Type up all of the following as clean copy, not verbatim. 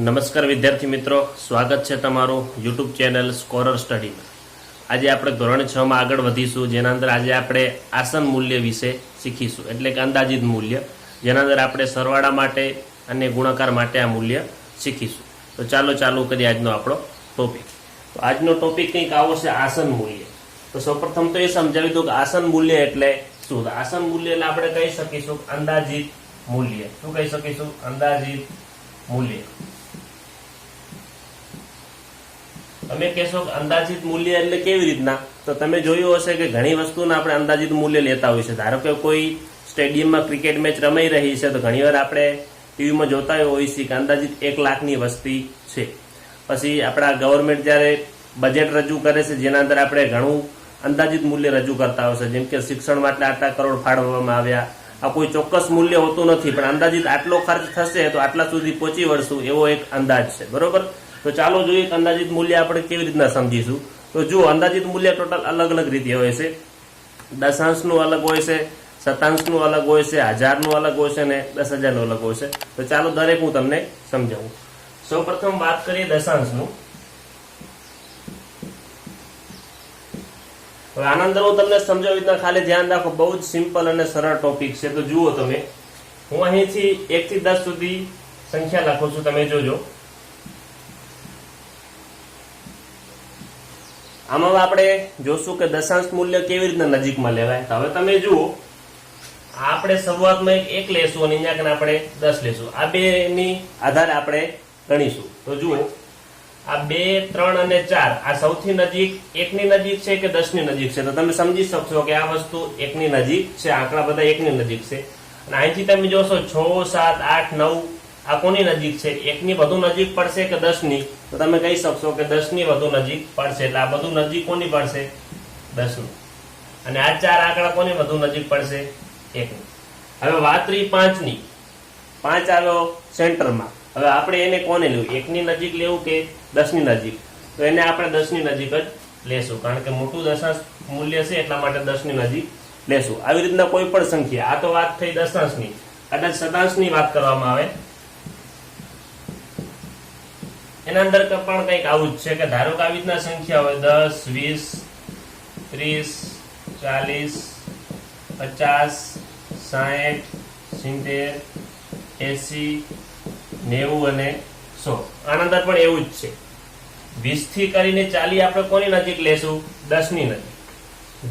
નમસ્કાર વિદ્યાર્થી મિત્રો, સ્વાગત છે તમારું યુટ્યુબ ચેનલ સ્કોરર સ્ટડીમાં। આજે આપણે ધોરણ 6 માં આગળ વધીશું, જેના અંદર આજે આપણે આસન મૂલ્ય વિશે શીખીશું, એટલે કે અંદાજિત મૂલ્ય, જેના અંદર આપણે સરવાળા માટે અને ગુણાકાર માટે આ મૂલ્ય શીખીશું। તો ચાલુ કરીએ આજનો આપણો ટોપિક। તો આજનો ટોપિક કંઈક આવો છે, આસન મૂલ્ય। તો સૌપ્રથમ તો એ સમજાવી દઉં કે આસન મૂલ્ય એટલે શું। આસન મૂલ્ય એટલે આપણે કહી શકીશું અંદાજિત મૂલ્ય। શું કહી શકીશું? અંદાજિત મૂલ્ય। તમે કહેશો કે અંદાજિત મૂલ્ય એટલે કેવી રીતના? તો તમે જોયું હશે કે ઘણી વસ્તુના આપણે અંદાજિત મૂલ્ય લેતા હોય છે। ધારો કે કોઈ સ્ટેડિયમમાં ક્રિકેટ મેચ રમાઈ રહી છે, તો ઘણીવાર આપણે ટીવીમાં જોતા હોય છે કે અંદાજિત 1 લાખની વસ્તી છે। પછી આપણા ગવર્મેન્ટ જ્યારે બજેટ રજૂ કરે છે, જેના અંદર આપણે ઘણું અંદાજિત મૂલ્ય રજૂ કરતા હોય છે, જેમ કે શિક્ષણ માટે આટલા કરોડ ફાળવવામાં આવ્યા। આ કોઈ ચોક્કસ મૂલ્ય હોતું નથી, પણ અંદાજિત આટલો ખર્ચ થશે તો આટલા સુધી પહોંચી વળશું, એવો એક અંદાજ છે, બરોબર। તો ચાલો જોઈએ કે અંદાજિત મૂલ્ય આપણે કેવી રીતના સમજીશું। તો જુઓ, અંદાજિત મૂલ્ય ટોટલ અલગ અલગ રીતે હોય છે। દશાંશનું અલગ હોય છે, શતાંશનું અલગ હોય છે, હજારનું અલગ હોય છે અને 10,000નું અલગ હોય છે। તો ચાલો દરેક હું તમને સમજાવું। સૌપ્રથમ વાત કરીએ દશાંશનું। હવે આના અંદર હું તમને સમજાવી રીતના ખાલી ધ્યાન રાખો, બહુ જ સિમ્પલ અને સરળ ટોપિક છે। તો જુઓ તમે, હું અહીંથી 1 થી 10 સુધી સંખ્યા લખું છું, તમે જોજો। આમાં આપણે જોશું કે દશાંશ મૂલ્ય કેવી રીતના નજીકમાં લેવાય। તો હવે તમે જુઓ, આપણે શરૂઆતમાં 1 લેશું અને અહીંયા આપણે 10 લેશું। આ બે ની આધારે આપણે ગણીશું। તો જુઓ, આ 2, 3 અને 4 આ સૌથી નજીક 1 ની નજીક છે કે 10 ની નજીક છે? તો તમે સમજી શકશો કે આ વસ્તુ 1 ની નજીક છે, આંકડા બધા 1 ની નજીક છે। અને અહીંથી તમે જોશો 6, 7, 8, 9 આ કોની નજીક છે? 1 ની વધુ નજીક પડશે કે 10 ની? તો તમે કહી શકશો કે 10 ની વધુ નજીક પડશે, એટલે આ બધું નજીક કોની પડશે? 10 ની। અને આ 4 આંકડા કોની વધુ નજીક પડશે? 1 ની। હવે વાત રહી 5 ની। 5 આવ્યો સેન્ટરમાં। હવે આપણે એને કોને લેવું? 1 ની નજીક લેવું કે 10 ની નજીક? તો એને આપણે 10 ની નજીક જ લેશું, કારણ કે મોટું દશાંશ મૂલ્ય છે એટલા માટે 10 ની નજીક લેશું। આવી રીતના કોઈ પણ સંખ્યા, આ તો વાત થઈ દશાંશની, કદાચ શતાંશની વાત કરવામાં આવે, એના અંદર પણ કંઈક આવું જ છે કે ધારો કે આવી રીતના સંખ્યા હોય 10, 20, 30, 40, 50, 60, 70, 80, 90 અને 100। આના અંદર પણ એવું જ છે। 20 થી કરીને 40 આપણે કોની નજીક લેશું? 10 ની નજીક।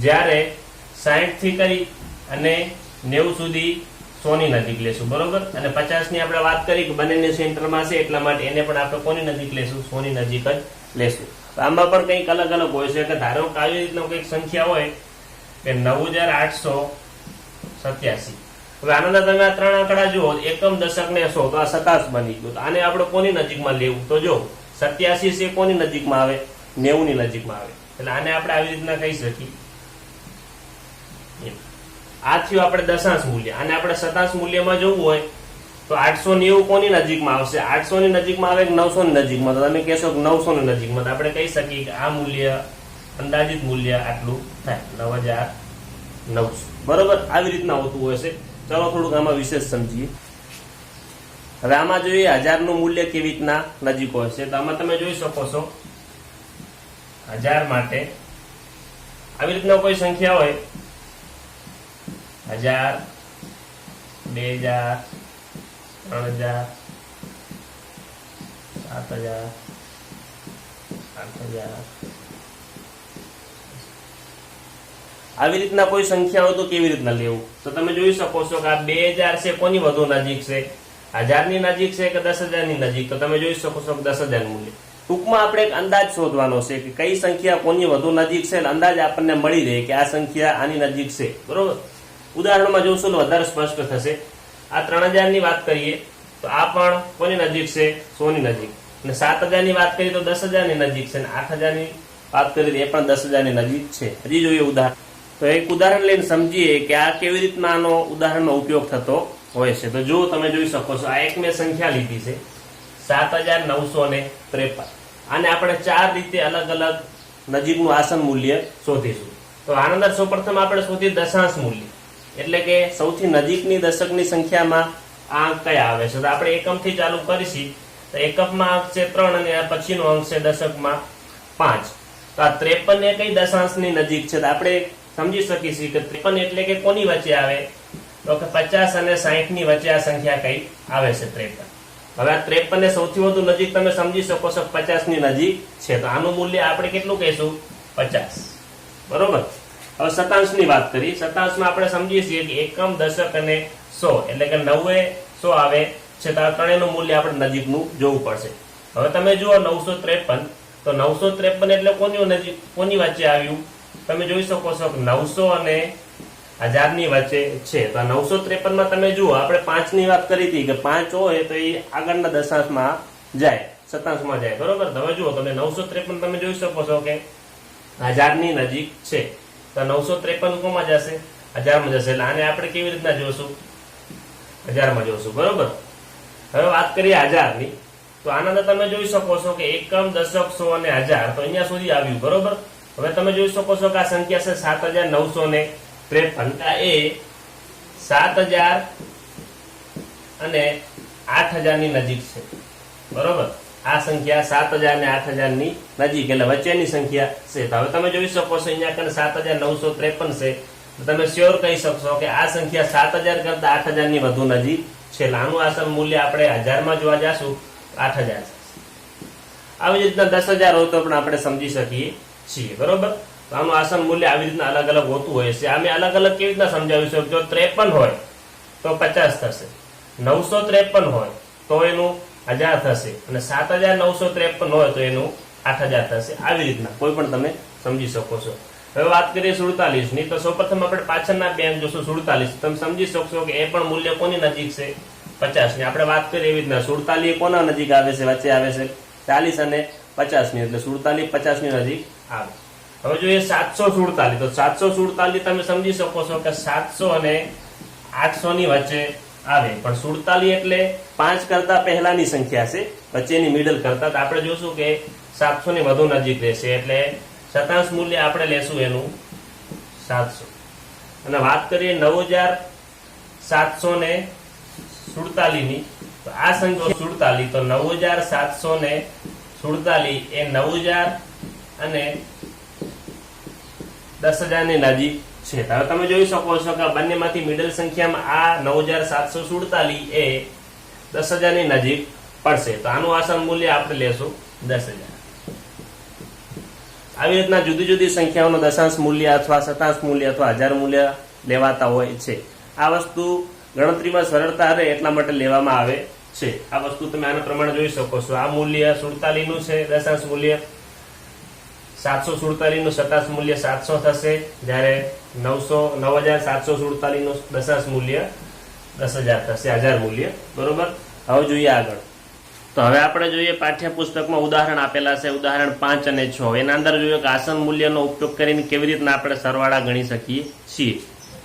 જ્યારે 60 થી કરી અને 90 સુધી 100 ની નજીક લેશું, બરોબર। અને 50 ની આપણે વાત કરી કે બંનેની સેન્ટરમાં છે, એટલા માટે એને પણ આપણે કોની નજીક લેશું? 100 ની નજીક જ લેશું। તો આમાં પણ કંઈક અલગ અલગ હોય છે કે ધારો કે આવી રીતનો કંઈક સંખ્યા હોય કે 9,887। હવે આના અંદર તમે આ 3 આંકડા જુઓ, એકમ, દશક ને 100, તો આ શતાંશ બની ગયું। તો આને આપણે કોની નજીકમાં લેવું? તો જો 87 છે કોની નજીકમાં આવે? 90 ની નજીકમાં આવે, એટલે આને આપણે આવી રીતના કહી શકીએ। આ થયું આપણે દશાંશ મૂલ્ય। અને આપણે શતાંશ મૂલ્યમાં જોવું હોય તો 890 કોની નજીકમાં આવશે? 800 ની નજીકમાં આવે કે 900 ની નજીકમાં? તો તમે કહેશો કે 900 ની નજીકમાં। તો આપણે કહી શકીએ કે આ મૂલ્ય, અંદાજિત મૂલ્ય આટલું થાય, 9,900, બરોબર। આવી રીતના હોતું હોય છે। ચલો થોડુંક આમાં વિશેષ સમજીએ। હવે આમાં જોઈએ 1000નું મૂલ્ય કેવી રીતના નજીક હોય છે। તો આમાં તમે જોઈ શકો છો, 1000 માટે આવી રીતના કોઈ સંખ્યા હોય 1000, 2000, 3000, 7000, 8000, આવી રીતના કોઈ સંખ્યા હોય તો કેવી રીતના લેવું? તો તમે જોઈ શકો છો કે આ 2000 છે કોની વધુ નજીક છે? 1000 ની નજીક છે કે 10,000 ની નજીક? તો તમે જોઈ શકો છો કે 10,000 મૂલ્ય। ટૂંકમાં આપણે એક અંદાજ શોધવાનો છે કે કઈ સંખ્યા કોની વધુ નજીક છે, અંદાજ આપણને મળી રહે કે આ સંખ્યા આની નજીક છે, બરોબર। ઉદાહરણમાં જોશું તો વધારે સ્પષ્ટ થશે। આ 3000 ની વાત કરીએ તો આ પણ કોની નજીક છે? 100 ની નજીક। અને 7000 ની વાત કરીએ તો 10,000 ની નજીક છે, અને 8000 ની વાત કરીએ તો એ પણ 10,000 ની નજીક છે। હજી જોઈએ ઉદાહરણ, તો એક ઉદાહરણ લઈને સમજીએ કે આ કેવી રીતના આનો ઉદાહરણનો ઉપયોગ થતો હોય છે। તો જો તમે જોઈ શકો છો, આ એક મેં સંખ્યા લીધી છે 7,953। આને આપણે 4 રીતે અલગ અલગ નજીકનું આસન મૂલ્ય શોધીશું। તો આના અંદર સૌપ્રથમ આપણે શોધીએ દશાંશ મૂલ્ય, એટલે કે સૌથી નજીકની દશકની સંખ્યામાં આ કયા આવે છે? તો આપણે એકમથી ચાલુ કરીશું। તો એકકમાં અંક છે 3 અને આ પછીનો અંક છે દશકમાં 5. તો આ 53 એ કઈ દશાંશની નજીક છે? તો આપણે સમજી શકીશું કે 53 એટલે કે કોની વચ્ચે આવે? તો કે 50 અને 60 ની વચ્ચે આ સંખ્યા કઈ આવે છે? 53. હવે આ 53 ને સૌથી વધુ નજીક તમે સમજી શકો છો 50 ની નજીક છે, તો આનું મૂલ્ય આપણે કેટલું કહીશું? 50. બરોબર. હવે શતાંશની વાત કરી. શતાંશમાં આપણે સમજીએ છીએ કે એકમ, દશક અને 100 એટલે કે 90, 100 આવે છે, તો આ ત્રણેયનું મૂલ્ય આપણે નજીકનું જોવું પડશે. હવે તમે જુઓ 953, તો 953 એટલે કોની વચ્ચે આવ્યું? તમે જોઈ શકો છો કે 900 અને 1000 ની વચ્ચે છે. તો આ 953 માં તમે જુઓ આપણે 5 ની વાત કરી હતી કે 5 હોય તો એ આગળના દશાંશમાં જાય, શતાંશમાં જાય. બરોબર. હવે જુઓ તમે 953 તમે જોઈ શકો છો કે 1000 ની નજીક છે, તો 953 કોમાં જશે? 1000 માં જશે. એટલે આને આપણે કેવી રીતના જોશું? 1000 માં જોશું. બરોબર. હવે વાત કરીએ 1000 ની, તો આના અંદર તમે જોઈ શકો છો કે એકમ, દશક, 100 અને 1000, તો અહીંયા સુધી આવ્યું. બરોબર. હવે તમે જોઈ શકો છો કે આ સંખ્યા છે 7953. એ 7000 અને 8000 ની નજીક છે. બરોબર. આ સંખ્યા 7000 ને 8000 ની નજીક એટલે વચ્ચેની સંખ્યા છે. તો હવે તમે જોઈ શકો છો અહીંયા કને 7953 છે, તો તમે શ્યોર કહી શકશો કે આ સંખ્યા 7000 કરતા 8000 ની વધુ નજીક છે. એટલે આનું આસન મૂલ્ય આપણે 1000 માં જોવા જાશું 8000 છે. આવી રીતના 10000 હોય તો પણ આપણે સમજી શકીએ છીએ. બરોબર. તો આનું આસન મૂલ્ય આવી રીતના અલગ અલગ હોતું હોય છે. અમે અલગ અલગ કેવી રીતના સમજાવીશું? જો 53 હોય તો 50 થશે, 953 હોય તો એનું 1000 થશે, અને 7953 હોય તો એનું 8000 થશે. આવી રીતના કોઈ પણ તમે સમજી શકો છો. હવે વાત કરીએ 47 ની, તો સૌપ્રથમ આપણે પાછળના બે અંક જોશું. 47 તમે સમજી શકશો કે એ પણ મૂલ્ય કોની નજીક છે? 50 ની. આપણે વાત કરીએ એવી રીતના 47 એ કોના નજીક આવે છે? વચ્ચે આવે છે 40 અને 50 ની, એટલે 47 50 ની નજીક આવે. હવે જોઈએ 747, તો 747 તમે સમજી શકો છો કે 700 અને 800 ની વચ્ચે આવે, પણ 47 એટલે 5 કરતા પહેલાની સંખ્યા છે, વચ્ચેની મિડલ કરતા. તો આપણે જોશું કે 700 ની વધુ નજીક રહેશે, એટલે શતાંશ મૂલ્ય આપણે લેશું એનું 700. અને વાત કરીએ 9747 ની, તો આ સંખ્યા 47, તો 9747 એ 9000 અને 10000 ની નજીક છે. હવે તમે જોઈ શકો છો કે બંનેમાંથી મિડલ સંખ્યામાં આ 9747 એ 10000 ની નજીક પડશે, તો આનું આસન મૂલ્ય આપણે લેશું 10000. આવી રીતના જુદી જુદી સંખ્યાઓનો દશાંશ મૂલ્ય અથવા શતાંશ મૂલ્ય અથવા હજાર મૂલ્ય લેવાતા હોય છે. આ વસ્તુ ગણતરીમાં સરળતા રહે એટલા માટે લેવામાં આવે છે. આ વસ્તુ તમે આના પ્રમાણે જોઈ શકો છો. આ મૂલ્ય 47 નું છે દશાંશ મૂલ્ય, 747 નું શતાંશ મૂલ્ય 700 થશે, જ્યારે 9747 નું દશાંશ મૂલ્ય 10000 થશે, હજાર મૂલ્ય. બરોબર. હવે જોઈએ આગળ. તો હવે આપણે જોઈએ પાઠ્યપુસ્તકમાં ઉદાહરણ આપેલા છે, ઉદાહરણ 5 અને 6. એના અંદર જોઈએ કે આસન મૂલ્યનો ઉપયોગ કરીને કેવી રીતના આપણે સરવાળા ગણી શકીએ છીએ.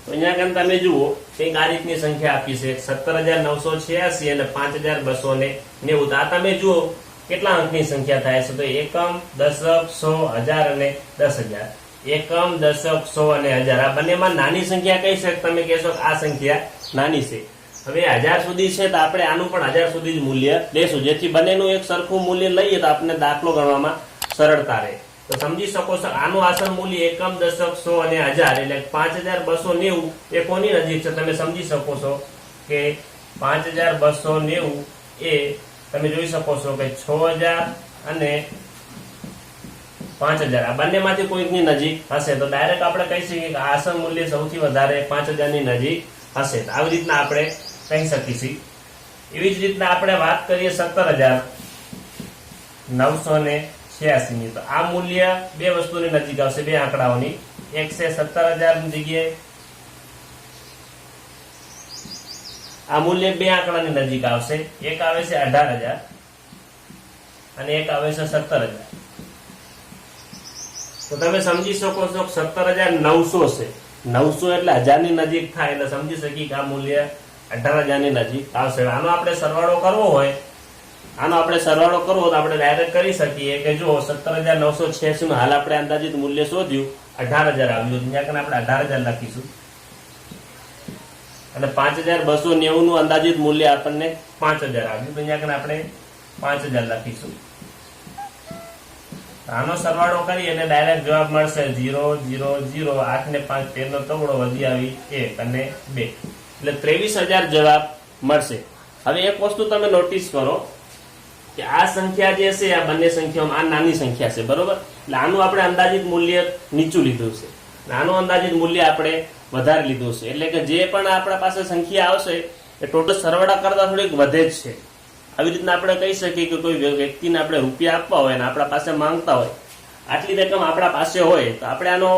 તો અહીંયા કાન તમે જુઓ કંઈક આ રીતની સંખ્યા આપી છે 17986 અને 5290. આ તમે જુઓ કેટલા અંકની સંખ્યા થાય છે? તો એકમ, દશક, 100, 1000 અને 10000. એકમ, દશક, 100 અને 1000. આ બંનેમાં નાની સંખ્યા કઈ છે? તમે કહેશો કે આ સંખ્યા નાની છે. હવે 1000 સુધી છે, તો આપણે આનું પણ 1000 સુધી જ મૂલ્ય લેશું, જેથી બંનેનું એક સરખું મૂલ્ય લઈએ તો આપણને દાખલો ગણવામાં સરળતા રહે. તો સમજી શકો છો આનું આસન મૂલ્ય એકમ, દશક, 100 અને 1000 એટલે 5290 એ કોની નજીક છે? તમે સમજી શકો છો કે 5290 એ તમે જોઈ શકો છો કે 6000 અને 5000 આ બંનેમાંથી કોઈકની નજીક હશે, તો ડાયરેક્ટ આપણે કહી શકીએ કે આસન મૂલ્ય સૌથી વધારે 5000 ની નજીક હશે. તો આવી રીતના આપણે કહી શકીશું. એવી જ રીતના આપણે વાત કરીએ 17986 ની, તો આ મૂલ્ય બે વસ્તુની નજીક આવશે, બે આંકડાઓની. એક છે 17000 ની જગ્યાએ આ મૂલ્ય બે આંકડાની નજીક આવશે. એક આવે છે 18000 અને એક આવે છે 17000. તો તમે સમજી શકો છો 17900 છે. 900 એટલે 1000 ની નજીક થાય, એટલે સમજી શકીએ કે આ મૂલ્ય 18000 ની નજીક આવશે. આનો આપણે સરવાળો કરવો હોય તો આપણે ડાયરેક્ટ કરી શકીએ કે જો 17986 નું હાલ આપણે અંદાજિત મૂલ્ય શોધ્યું 18000 આવ્યું, ત્યાં આપણે 18000 લખીશું. અને 5290 નું અંદાજિત મૂલ્ય આપણને 5000 આવ્યું, તો અહીંયા આપણે 5000 લખીશું. આનો સરવાળો કરી અને ડાયરેક્ટ જવાબ મળશે 0 0 0 8 ને 5 13 નો તગડો વધી આવી 1 અને 2 એટલે 23000 જવાબ મળશે. હવે એક વસ્તુ તમે નોટિસ કરો કે આ સંખ્યા જે છે આ બંને સંખ્યાઓમાં આ નાની સંખ્યા છે, બરોબર? એટલે આનું આપણે અંદાજિત મૂલ્ય નીચું લીધું છે, આનું અંદાજિત મૂલ્ય આપણે વધારે લીધું છે. એટલે કે જે પણ આપણા પાસે સંખ્યા આવશે એ ટોટલ સરવાળા કરતા થોડીક વધે જ છે. આવી રીતના આપણે કહી શકીએ કે કોઈ વ્યક્તિને આપણે રૂપિયા આપવા હોય અને આપણા પાસે માંગતા હોય, આટલી રકમ આપણા પાસે હોય તો આપણે આનો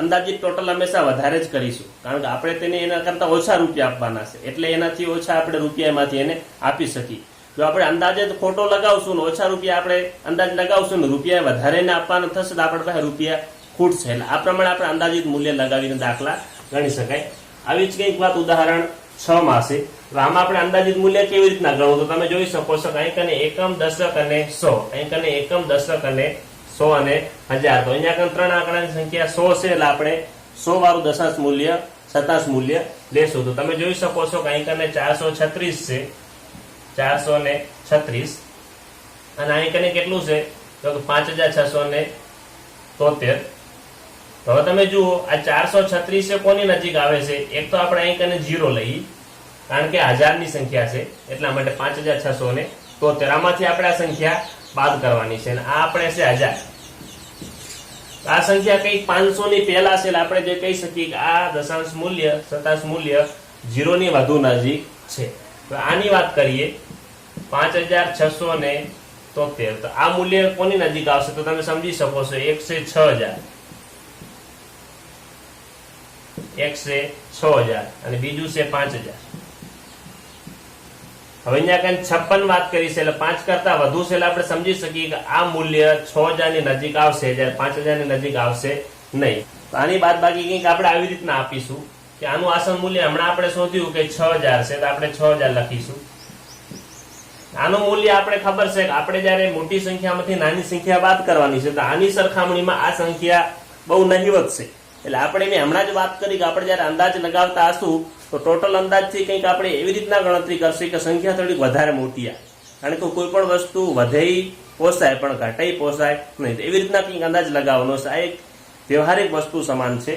અંદાજિત ટોટલ હંમેશા વધારે જ કરીશું, કારણ કે આપણે તેને એના કરતા ઓછા રૂપિયા આપવાના છે, એટલે એનાથી ઓછા આપણે રૂપિયા એમાંથી એને આપી શકીએ. જો આપણે અંદાજે ખોટો લગાવશું ને ઓછા રૂપિયા આપણે અંદાજ લગાવશું ને રૂપિયા વધારે ને આપવાના થશે તો આપણા પાસે રૂપિયા ખૂટશે. એટલે આ પ્રમાણે આપણે અંદાજિત મૂલ્ય લગાવીને દાખલા ગણી શકાય. આવી જ કંઈક વાત ઉદાહરણ 6 માં છે. તો આમાં આપણે અંદાજિત મૂલ્ય કેવી રીતના ગણવું તો તમે જોઈ શકો છો. અહીં કને એકમ, દશક અને 100, અહીં કને એકમ, દશક અને 100 અને 1000. તો અહીંયા કને 3 આંકડાની સંખ્યા 100 છે એટલે આપણે 100 વાળું દશાંશ મૂલ્ય, શતાંશ મૂલ્ય લેશું. તો તમે જોઈ શકો છો કે અહીં કને 436 છે, 436, અને અહીં કને કેટલું છે તો 5673. તો હવે તમે જુઓ આ 436 કોની નજીક આવે છે? એક તો આપણે અહીં કને 0 લઈએ, કારણ કે 1000 ની સંખ્યા છે એટલા માટે 5673. આમાંથી આપણે આ સંખ્યા બાદ કરવાની છે અને આ આપણે છે 1000. આ સંખ્યા કઈ 500 ની પહેલા છે એટલે આપણે જે કહી શકીએ કે આ દશાંશ મૂલ્ય, શતાંશ મૂલ્ય 0 ની વધુ નજીક છે. તો આની વાત કરીએ 5673. તો આ મૂલ્ય કોની નજીક આવશે તો તમે સમજી શકો છો. એક છે 6000, એક છે 6000 અને બીજું છે 5000. હવે અહીંયા કઈ 56 વાત કરી છે એટલે 5 કરતા વધુ છે એટલે આપણે સમજી શકીએ કે આ મૂલ્ય 6000 ની નજીક આવશે, જ્યારે 5000 ની નજીક આવશે નહીં. તો આની બાદ બાકી કંઈક આપણે આવી રીતના આપીશું કે આનું આસન મૂલ્ય હમણાં આપણે શોધ્યું કે 6000 છે તો આપણે 6000 લખીશું. આનું મૂલ્ય આપણે ખબર છે કે આપણે જયારે મોટી સંખ્યામાંથી નાની સંખ્યા બાદ કરવાની છે તો આની સરખામણીમાં આ સંખ્યા બહુ નહિવત છે. એટલે આપણે મેં હમણાં જ વાત કરી કે આપણે જયારે અંદાજ લગાવતા હશું તો ટોટલ અંદાજથી કંઈક આપણે એવી રીતના ગણતરી કરશે કે સંખ્યા થોડીક વધારે મોટી આવે, કારણ કે કોઈ પણ વસ્તુ વધે પોસાય પણ ઘટે પોસાય નહીં. એવી રીતના કંઈક અંદાજ લગાવવાનો છે. આ એક વ્યવહારિક વસ્તુ સમાન છે.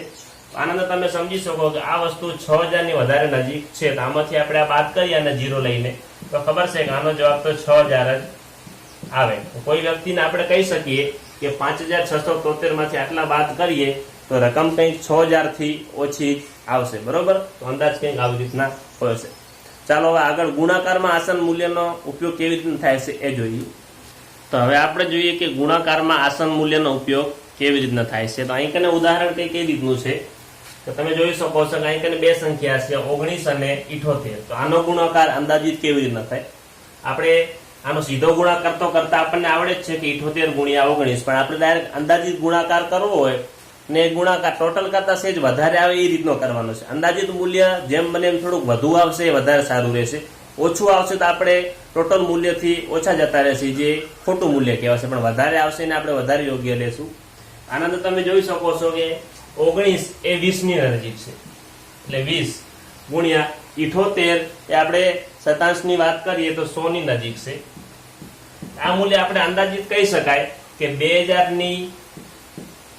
આનંદ તમે સમજી શકો કે આ વસ્તુ 6000 ની વધારે નજીક છે તો આમાંથી આપણે આ બાદ કરીએ અને 0 લઈને તો ખબર છે કે આનો જવાબ તો 6000 જ આવે. કોઈ વ્યક્તિને આપણે કહી શકીએ કે 5673 માંથી આટલા બાદ કરીએ તો રકમ કંઈક 6000 થી ઓછી આવશે, બરોબર? તો અંદાજ કંઈક આવી રીતના હોય છે. ચાલો હવે આગળ ગુણાકારમાં આસન મૂલ્યનો ઉપયોગ કેવી રીતના થાય છે એ જોઈએ. તો હવે આપણે જોઈએ કે ગુણાકારમાં આસન મૂલ્યનો ઉપયોગ કેવી રીતના થાય છે. તો અહીં કને ઉદાહરણ કંઈક એ રીતનું છે તો તમે જોઈ શકો છો કે અહીં કને બે સંખ્યા છે 19 અને 78. તો આનો ગુણાકાર અંદાજિત કેવી રીતના થાય? આપણે આનો સીધો ગુણાકાર તો કરતા આપણને આવડે જ છે કે 78 ગુણ્યા 19, પણ આપણે ડાયરેક્ટ અંદાજિત ગુણાકાર કરવો હોય ને ગુણાકાર ટોટલ કરતા સેજ વધારે આવે એ રીતનો કરવાનો છે. અંદાજિત મૂલ્ય જેમ બને એમ થોડુંક વધુ આવશે એ વધારે સારું રહેશે. ઓછું આવશે તો આપણે ટોટલ મૂલ્યથી ઓછા જતા રહેશે, જે ખોટું મૂલ્ય કહેવાશે, પણ વધારે આવશે ને આપણે વધારે યોગ્ય લેશું. આનંદ તમે જોઈ શકો છો કે 19 એ 20 ની નજીક છે, એટલે 20 ગુણ્યા 78 એ આપણે શતાંશની વાત કરીએ તો 100 ની નજીક છે. આ મૂલ્ય આપણે અંદાજિત કહી શકાય કે 2000 ની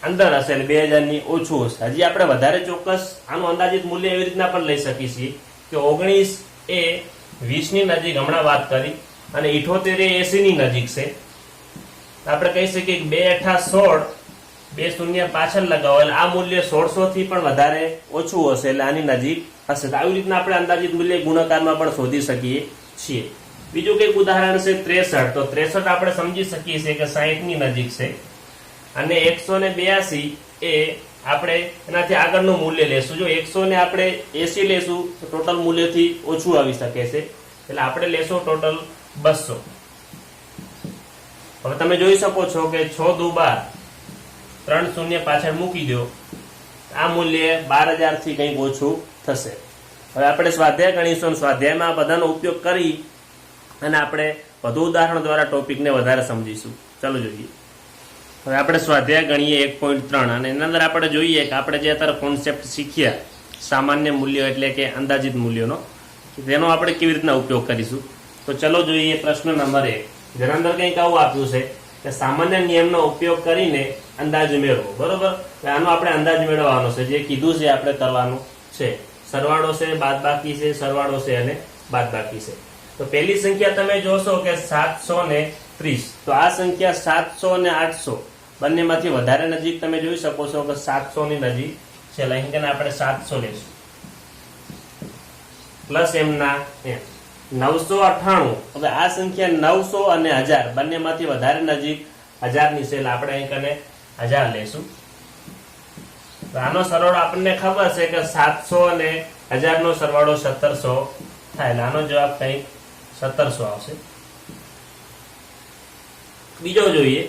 અંદર હશે એટલે 2000 ની ઓછું હશે. હજી આપણે વધારે ચોક્કસ આનું અંદાજિત મૂલ્ય એવી રીતના પણ લઈ શકીએ છીએ કે 19 એ 20 ની નજીક હમણાં વાત કરી અને 78 એ 80 ની નજીક છે. આપણે કહી શકીએ કે 2 8 16, 2 શૂન્ય પાછળ લગાવો એટલે આ મૂલ્ય 1600 થી પણ વધારે ઓછું હશે એટલે આની નજીક હશે. તો આવી રીતના આપણે અંદાજિત મૂલ્ય ગુણાકારમાં પણ શોધી શકીએ છીએ. બીજું કંઈક ઉદાહરણ છે 63. તો 63 આપણે સમજી શકીએ છીએ કે 60 ની નજીક છે અને 182 એ આપણે એનાથી આગળનું મૂલ્ય લેશું. જો 100 ને આપણે 80 લેશું તો ટોટલ મૂલ્યથી ઓછું આવી શકે છે, એટલે આપણે લેશું ટોટલ 200. હવે તમે જોઈ શકો છો કે 6 દુ 12, 3 શૂન્ય પાછળ મૂકી દો, આ મૂલ્ય 12000 થી કંઈક ઓછું થશે. હવે આપણે સ્વાધ્યાય ગણીશું. સ્વાધ્યાયમાં આ બધાનો ઉપયોગ કરી અને આપણે વધુ ઉદાહરણ દ્વારા ટોપિકને વધારે સમજીશું. ચાલો જોઈએ. હવે આપણે સ્વાધ્યાય ગણીએ 1.3 અને એના અંદર આપણે જોઈએ કે આપણે જે અત્યારે કોન્સેપ્ટ શીખ્યા સામાન્ય મૂલ્યો એટલે કે અંદાજિત મૂલ્યોનો, તેનો આપણે કેવી રીતના ઉપયોગ કરીશું. તો ચલો જોઈએ પ્રશ્ન નંબર 1. જેના અંદર કંઈક આવું આપ્યું છે કે સામાન્ય નિયમનો ઉપયોગ કરીને અંદાજ મેળવો, બરોબર. આનો આપણે અંદાજ મેળવવાનો છે, જે કીધું છે આપણે કરવાનું છે. સરવાળો છે, બાદબાકી છે, સરવાળો છે અને બાદબાકી છે. તો પહેલી સંખ્યા તમે જોશો કે 730. તો આ સંખ્યા 700 અને 800 બંનેમાંથી વધારે નજીક તમે જોઈ શકો છો કે 700 ની નજીક છે. અહીં કે આપણે 700 લેશું પ્લસ એમના એમ 998. હવે આ સંખ્યા 900 અને 1000 બંનેમાંથી વધારે નજીક 1000 ની છે, આપણે અહીં કને 1000 લેશું. તો આનો સરવાળો આપણને ખબર છે કે 700 અને 1000 નો સરવાળો 1700 થાય, એટલે આનો જવાબ કંઈક 1700 આવશે. બીજો જોઈએ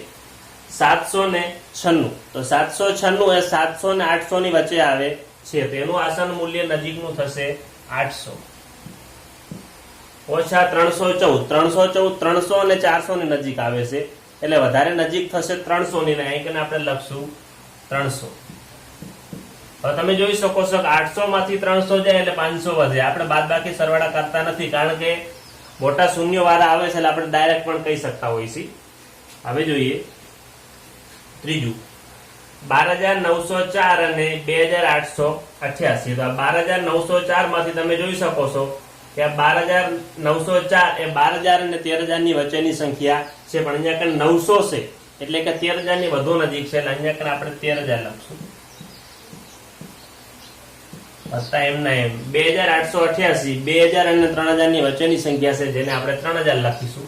796. તો 796 એ 700 અને 800 ની વચ્ચે આવે છે, તો એનું આસન મૂલ્ય નજીકનું થશે 800 ઓછા 314. 300 અને 400 ની નજીક આવે છે, એટલે વધારે નજીક થશે 300 ની, અહીં આપણે લખશું 300. હવે તમે જોઈ શકો છો કે 800 માંથી 300 જાય એટલે 500 વધે. આપણે બાદબાકી સરવાળા કરતા નથી, કારણ કે મોટા શૂન્ય વાળા આવે છે, એટલે આપણે ડાયરેક્ટ પણ કહી શકતા હોઈએ છીએ. હવે જોઈએ ત્રીજું 12904 અને 2888. તો આ 12904 માંથી તમે જોઈ શકો છો કે આ 12904 એ 12000 અને 13000 ની વચ્ચેની સંખ્યા છે, પણ અહીંયા કણ 900 છે એટલે કે 13000 ની વધુ નજીક છે, એટલે અહીંયા કણ આપણે 13000 લખશું. વત્તા એમના એમ 2888 2000 અને 3000 ની વચ્ચેની સંખ્યા છે, જેને આપણે 3000 લખીશું.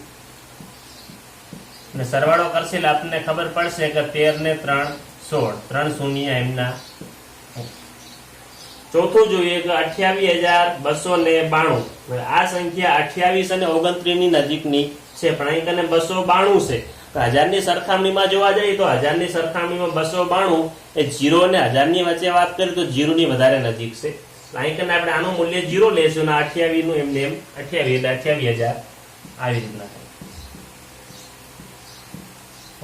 અને સરવાળો કરશે એટલે આપણને ખબર પડશે કે 13 ને 3 16, 3 શૂન્ય એમના. ચોથું જોઈએ કે 28292. આ સંખ્યા 28 અને 29 ની નજીકની છે, પણ અહીં કને 292 છે. તો 1000 ની સરખામણીમાં જોવા જઈએ તો 1000 ની સરખામણીમાં 292 એ 0 અને 1000 ની વચ્ચે વાત કરીએ તો 0 ની વધારે નજીક છે. અહીં કને આપણે આનું મૂલ્ય 0 લેશું અને 28 નું એમને એમ 28 એટલે 28000 આવી રીતના થાય.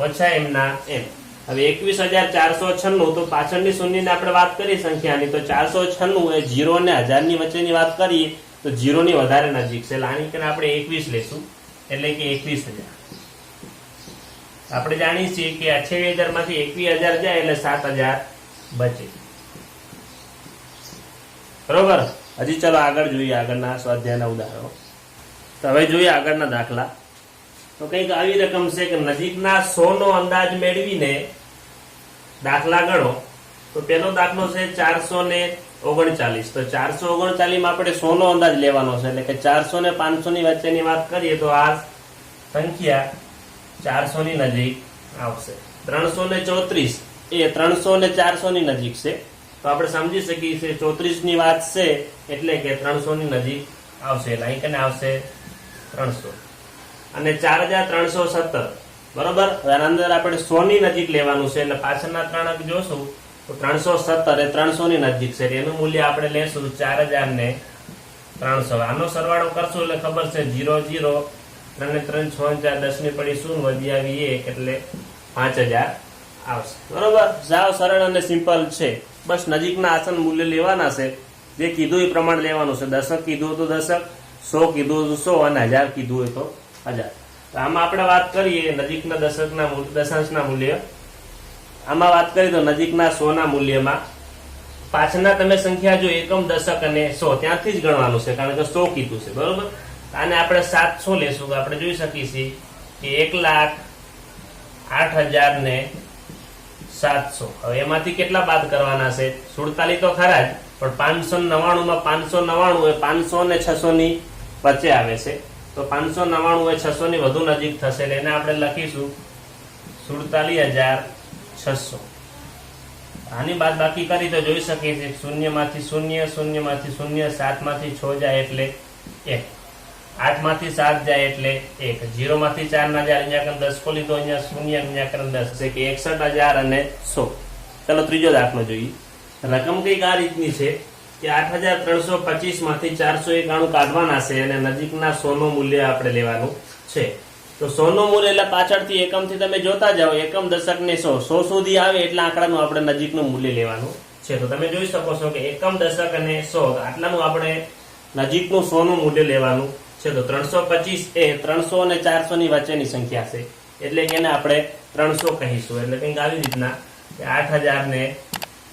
ઓછા એમના એમ. હવે 21496. તો પાછળની શૂન્યની આપણે વાત કરી સંખ્યાની, તો 496 એ 0 અને 1000 ની વચ્ચેની વાત કરીએ તો 0 ની વધારે નજીક છે, એટલે આની કરીને આપણે 21 લેશું, એટલે કે 21000. આપણે જાણીએ છીએ કે 28000 માંથી 21000 જાય એટલે 7000 બચે, બરોબર. હજી ચલો આગળ જોઈએ, આગળના સ્વાધ્યાયના ઉદાહરણો. તો હવે જોઈએ આગળના દાખલા. તો કંઈક આવી રકમ છે કે નજીકના 100 નો અંદાજ મેળવીને દાખલા ગણો. તો પેલો દાખલો છે 439. તો 439 માં આપણે 100 નો અંદાજ લેવાનો છે, એટલે કે 400 ને 500 ની વચ્ચેની વાત કરીએ તો આ સંખ્યા 400 ની નજીક આવશે. 334 એ 300 ને 400 ની નજીક છે, તો આપણે સમજી શકીએ છીએ 34 ની વાત છે એટલે કે 300 ની નજીક આવશે, એટલે અહીં કને આવશે 300. અને 4317, બરોબર. આના અંદર આપણે 100 ની નજીક લેવાનું છે, એટલે પાછળના 3 અંક જોશું તો 317 એ 300 ની નજીક છે, એનું મૂલ્ય આપણે લેશું 4300. આનો સરવાળો કરશું એટલે ખબર છે 0 0 3 3 6 4 10 ની પડી 0 વધી આવી 1 એટલે 5000 આવશે, બરોબર. સાવ સરળ અને સિમ્પલ છે. બસ નજીકના આસન મૂલ્ય લેવાના છે, જે કીધું એ પ્રમાણે લેવાનું છે. દશક કીધું તો દશક, 100 કીધું તો 100 અને 1000 કીધું હોય તો 1000. આમાં આપણે વાત કરીએ નજીકના દશાંશના મૂલ્ય. આમાં વાત કરીએ તો નજીકના 100 ના મૂલ્યમાં પાછળના તમે સંખ્યા જો એકમ, દશક અને 100 ત્યાંથી જ ગણવાનું છે, કારણ કે 100 કીધું છે, બરોબર. આને આપણે 700 લેશું તો આપણે જોઈ શકીએ છીએ કે 1,08,000 હવે એમાંથી કેટલા બાદ કરવાના છે? 47 તો ખરા જ, પણ 599 માં 599 એ 500 ને 600 ની વચ્ચે આવે છે, તો 599 એ 600 ની વધુ નજીક થશે, એને આપણે લખીશું 47,600. આની બાદ બાકી કરી તો જોઈ શકીએ છીએ 0 માંથી 0, 0 માંથી 0, 7 માંથી 6 જાય એટલે 1, 8 માંથી 7 જાય એટલે 1, 0 માંથી 4 ના જાય, અહીંયા 10 ખોલી તો અહીંયા 0, અહીંયા 10 છે કે 61,000 અને 100. ચલો ત્રીજો દાખલો જોઈએ. રકમ કઈક આ રીતની છે કે 8,325 માંથી 491 કાઢવાના છે અને નજીકના 100 નું મૂલ્ય આપણે લેવાનું છે. તો 100 નું મૂલ્ય એટલે પાછળથી એકમથી તમે જોતા જાઓ, એકમ, દશક ને 100 સુધી આવે એટલા આંકડાનું આપણે નજીકનું મૂલ્ય લેવાનું છે. તો તમે જોઈ શકો છો કે એકમ, દશક અને 100 આટલાનું આપણે નજીકનું 100 નું મૂલ્ય લેવાનું છે. તો 325 એ 300 અને 400 ની વચ્ચેની સંખ્યા છે, એટલે કે એને આપણે 300 કહીશું. એટલે કંઈક આવી રીતના 8000 ને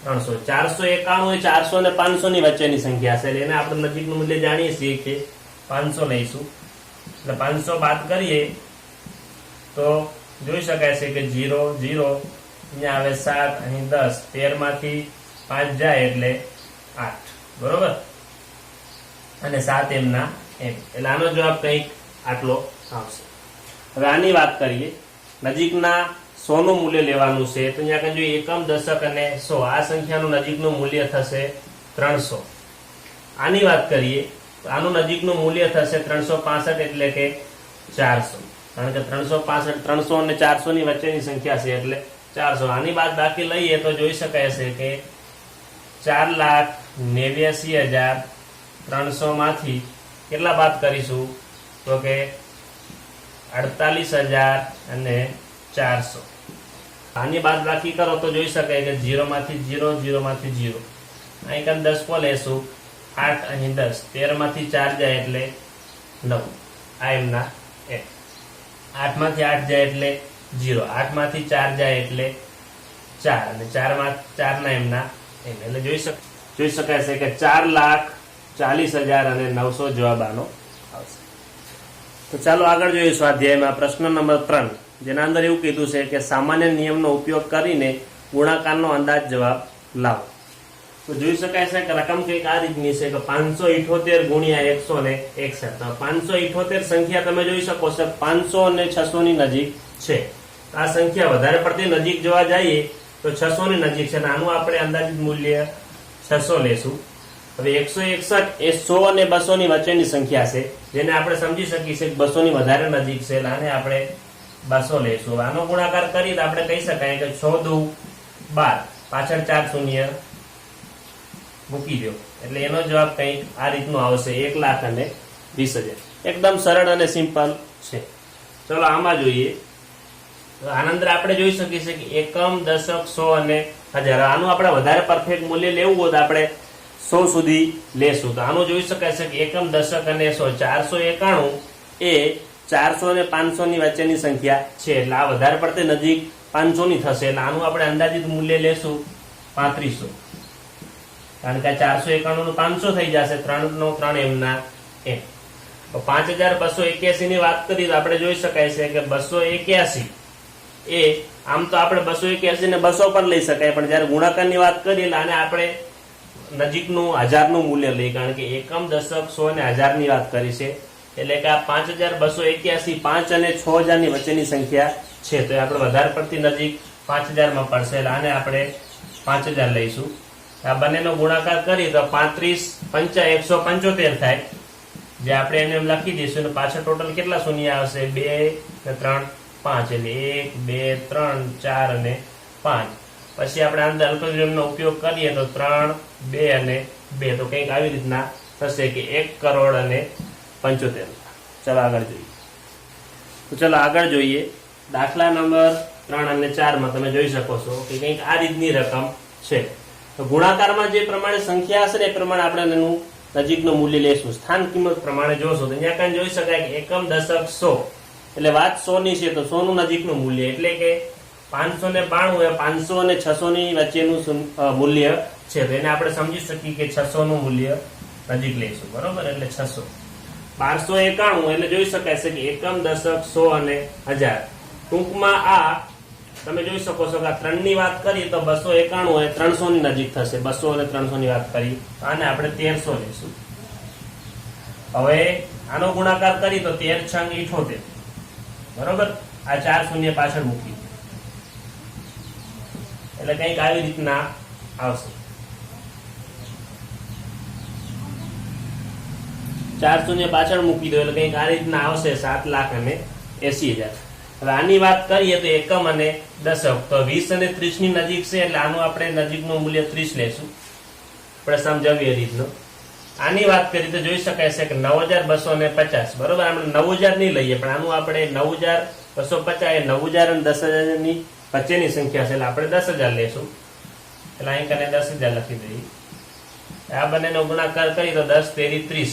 300. 491 એ 400 અને 500 ની વચ્ચેની સંખ્યા છે, એટલે એને આપણે નજીકનું મૂલ્ય જાણીએ છીએ કે 500 લઈશું. એટલે 500 બાદ કરીએ તો જોઈ શકાય છે કે 0 0 અહીંયા આવે 7, અહીં 10, 13 માંથી 5 જાય એટલે 8, બરોબર, અને 7 એમના એમ. એટલે આનો જવાબ કંઈક આટલો આવશે. હવે આની વાત કરીએ, નજીકના 100 નું મૂલ્ય લેવાનું છે. તો અહીંયા કઈ જોઈએ એકમ, દશક અને 100, આ સંખ્યાનું નજીકનું મૂલ્ય થશે 300. આની વાત કરીએ તો આનું નજીકનું મૂલ્ય થશે 365, એટલે કે 400. કારણ કે 365 300 અને 400 ની વચ્ચેની સંખ્યા છે, એટલે 400. આની બાદ બાકી લઈએ તો જોઈ શકાય છે કે 4,89,300 માંથી કેટલા બાદ કરીશું તો કે 48,400. આની બાદ બાકી કરો તો જોઈ શકાય કે 0 માંથી 0, 0 માંથી 0, અહીં કાં 10 કો લેશું, 8, અહીં 10, 13 માંથી 4 જાય એટલે 9, આ એમના એમ. 8 માંથી 8 જાય એટલે 0, 8 માંથી 4 જાય એટલે 4, અને 4 માં 4 ના એમના એમ. એટલે જોઈ શકાય છે કે 4,40,900 જવાબ આનો આવશે. તો ચાલો આગળ જોઈએ સ્વાધ્યાયમાં પ્રશ્ન નંબર 3, જેના અંદર એવું કીધું છે કે સામાન્ય નિયમનો ઉપયોગ કરીને ગુણાકારનો અંદાજ જવાબ લાવો. તો જોઈ શકાય છે કે રકમ કંઈક આ રીતની છે કે 578 ગુણ્યા 161. તો 578 સંખ્યા તમે જોઈ શકો છો 500 અને 600 ની નજીક છે. આ સંખ્યા વધારે પડતી નજીક જોવા જઈએ તો 600 ની નજીક છે, અને આનું આપણે અંદાજિત મૂલ્ય 600 લેશું. હવે 161 એ 100 અને 200 ની વચ્ચેની સંખ્યા છે, જેને આપણે સમજી શકીએ છીએ 200 ની વધારે નજીક છે, એટલે આને આપણે 200 લેશું. આનો ગુણાકાર કરીએ તો આપણે કહી શકાય કે 6 દુ 12, પાછળ 4 શૂન્ય મૂકી દો, એટલે એનો જવાબ કંઈક આ રીતનો આવશે 1,20,000. એકદમ સરળ અને સિમ્પલ છે. ચલો આમાં જોઈએ. આના અંદર આપણે જોઈ શકીએ છીએ કે એકમ, દશક, 100 અને 1000. આનું આપણે વધારે પરફેક્ટ મૂલ્ય લેવું હોય તો આપણે 100 સુધી લેશું. તો આનું જોઈ શકાય છે કે એકમ, દશક અને 100. 491 એ 400 અને 500 ની વચ્ચેની સંખ્યા છે, એટલે આ વધારે પડતી નજીક 500 ની થશે, એટલે આનું આપણે અંદાજિત મૂલ્ય લેશું 3500. કારણ કે 491 નું 500 થઈ જશે, 3 નો 3 એમના એમ. તો 5281 ની વાત કરીએ તો આપણે જોઈ શકાય છે કે 281 એ આમ તો આપણે 281 ને 200 પણ લઈ શકાય, પણ જયારે ગુણાકારની વાત કરીએ એટલે આને આપણે નજીકનું 1000 નું મૂલ્ય લઈએ, કારણ કે એકમ, દશક, 100 અને 1000 ની વાત કરી છે. એટલે કે આ 5281 5 અને 6000 ની વચ્ચેની સંખ્યા છે, તો એ આપણે વધારે પડતી નજીક 5000 માં પડશે, એટલે આને આપણે 5000 લઈશું. આ બંનેનો ગુણાકાર કરીએ તો 35 5 175 થાય, જે આપણે એને એમ લખી દઈશું. અને પાછળ ટોટલ કેટલા શૂન્ય આવશે? 2 ને 3 5, એટલે 1 2 3 4 અને 5. પછી આપણે અંદર અલ્પવિરામનો ઉપયોગ કરીએ તો 3 2 અને 2, તો કંઈક આવી રીતના થશે કે 1,75,00,000. ચલો આગળ જોઈએ. તો ચલો આગળ જોઈએ. દાખલા નંબર 3 અને 4 માં તમે જોઈ શકો છો કે કંઈક આ રીતની રકમ છે. તો ગુણાકારમાં જે પ્રમાણે સંખ્યા હશે ને એ પ્રમાણે આપણે એનું નજીકનું મૂલ્ય લેશું. સ્થાન કિંમત પ્રમાણે જોશો તો અહીંયા કાંઈ જોઈ શકાય કે એકમ, દશક, 100, એટલે વાત 100 ની છે, તો 100 નું નજીકનું મૂલ્ય એટલે કે 592 એ 500 અને 600 ની વચ્ચેનું મૂલ્ય છે, તો એને આપણે સમજી શકીએ કે 600 નું મૂલ્ય નજીક લઈશું, બરોબર. એટલે 600. 1291 એટલે જોઈ શકાય છે કે એકમ, દશક, 100 અને 1000. ટૂંકમાં આ તમે જોઈ શકો છો કે આ 3 ની વાત કરીએ તો 291 એ 300 ની નજીક થશે. 200 અને 300 ની વાત કરી, આને આપણે 1300 લઈશું. હવે આનો ગુણાકાર કરીએ તો 13 × 78, બરોબર. આ 4 શૂન્ય પાછળ મૂકી, એટલે કંઈક આવી રીતના આવશે. 4 શૂન્ય પાછળ મૂકી દો એટલે કંઈક આ રીતના આવશે 7,80,000. હવે આની વાત કરીએ તો એકમ અને દશક, તો 20 અને 30 ની નજીક છે, એટલે આનું આપણે નજીકનું મૂલ્ય 30 લેશું. આપણે સમજાવીએ રીતનું. આની વાત કરીએ તો જોઈ શકાય છે કે 9,250, બરોબર. આપણે 9,000 નહીં લઈએ, પણ આનું આપણે 9,250 એ 9,000 અને 10,000 ની વચ્ચેની સંખ્યા છે, એટલે આપણે 10,000 લેશું. એટલે અહીં કને 10,000 લખી દઈએ. આ બંનેનો ગુણાકાર કરીએ તો 10 તેરી 30,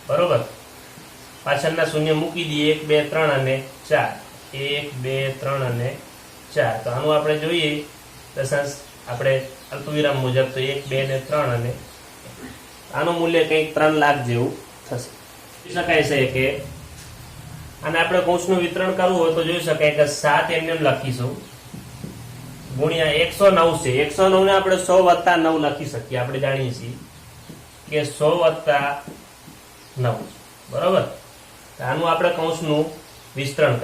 બરોબર. પાછળના શૂન્ય મૂકી દઈએ 1 2 3 અને 4 1 2 3 અને 4 તો આનું આપણે જોઈએ દશાંશ આપણે અલ્પવિરામ મુજબ તો 1 2 ને 3 અને આનું મૂલ્ય કંઈક 3 લાખ જેવું થશે. જોઈ શકાય છે કે આને આપણે કૌંસનું વિતરણ કરવું હોય તો જોઈ શકાય કે 7 એમને એમ લખીશું ગુણ્યા 109 છે. 109 ને આપણે 100 + 9 લખી શકીએ. આપણે જાણીએ છીએ કે 100 + 9 બરોબર. આનું આપણે કૌંસનું વિસ્તરણ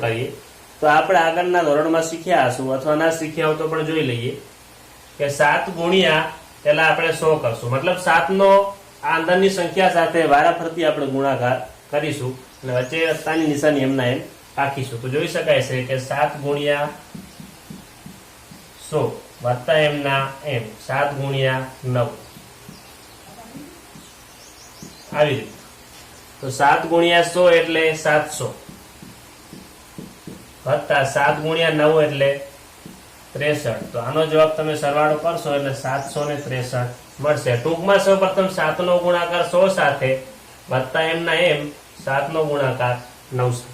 કરીએ તો આપણે આગળના ધોરણમાં શીખ્યા હશું અથવા ના શીખ્યા હોય તો પણ જોઈ લઈએ કે 7 ગુણ્યા પેલા આપણે 100 કરશું, મતલબ 7 નો આ અંદરની સંખ્યા સાથે વારાફરતી આપણે ગુણાકાર કરીશું અને વચ્ચે વત્તાની નિશાની એમના એમ રાખીશું. તો જોઈ શકાય છે કે 7 ગુણ્યા 100 વત્તા એમના એમ 7 ગુણ્યા 9 આવી રીતે. તો 7 ગુણ્યા 100 એટલે 700 વત્તા 7 ગુણ્યા 9 એટલે 63. તો આનો જવાબ તમે સરવાળો કરશો એટલે 763 મળશે. ટૂંકમાં સૌપ્રથમ 7 નો ગુણાકાર 100 સાથે વત્તા એમના એમ 7 નો ગુણાકાર 9 સાથે.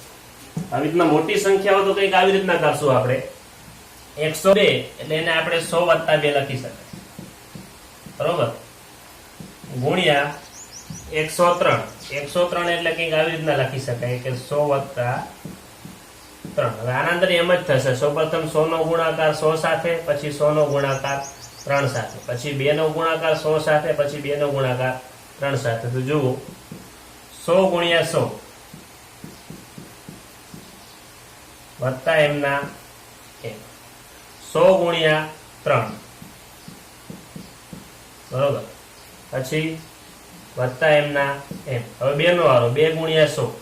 આવી રીતના મોટી સંખ્યાઓ તો કંઈક આવી રીતના કરશું આપણે. 102 એટલે એને આપણે 100 + 2 લખી શકાય બરોબર, ગુણ્યા 103 એટલે કંઈક આવી રીતના લખી શકાય કે 100 + 3. હવે આના અંદર એમ જ થશે. સૌપ્રથમ 100 નો ગુણાકાર 100 સાથે, પછી 100 નો ગુણાકાર 3 સાથે, પછી 2 નો ગુણાકાર 100 સાથે, પછી 2 નો ગુણાકાર 3 સાથે. તો જુઓ 100 ગુણ્યા 100 વત્તા એમના 100 ગુણ્યા 3 બરોબર, પછી વત્તા એમના એમ. હવે 2 નો વારો 2 ગુણ્યા 100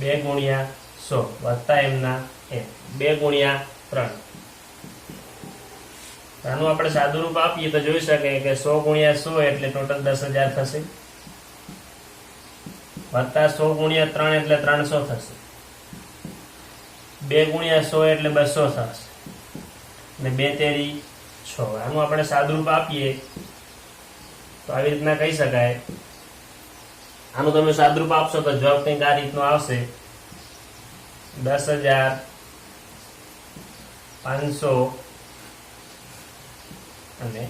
2 ગુણ્યા 100 વત્તા એમના એમ 2 ગુણ્યા 3. આનું આપણે સાદું રૂપ આપીએ તો જોઈ શકાય કે 100 ગુણ્યા 100 એટલે ટોટલ 10,000 થશે, વત્તા 100 ગુણ્યા 3 એટલે 300 થશે, 2 ગુણ્યા 100 એટલે 200 થશે અને 2 તેરી 6. આનું આપણે સાદું રૂપ આપીએ તો આવી રીતના કહી શકાય. આનું તમે સાદું રૂપ આપશો તો જવાબ કંઈક આ રીતનો આવશે 10,500 અને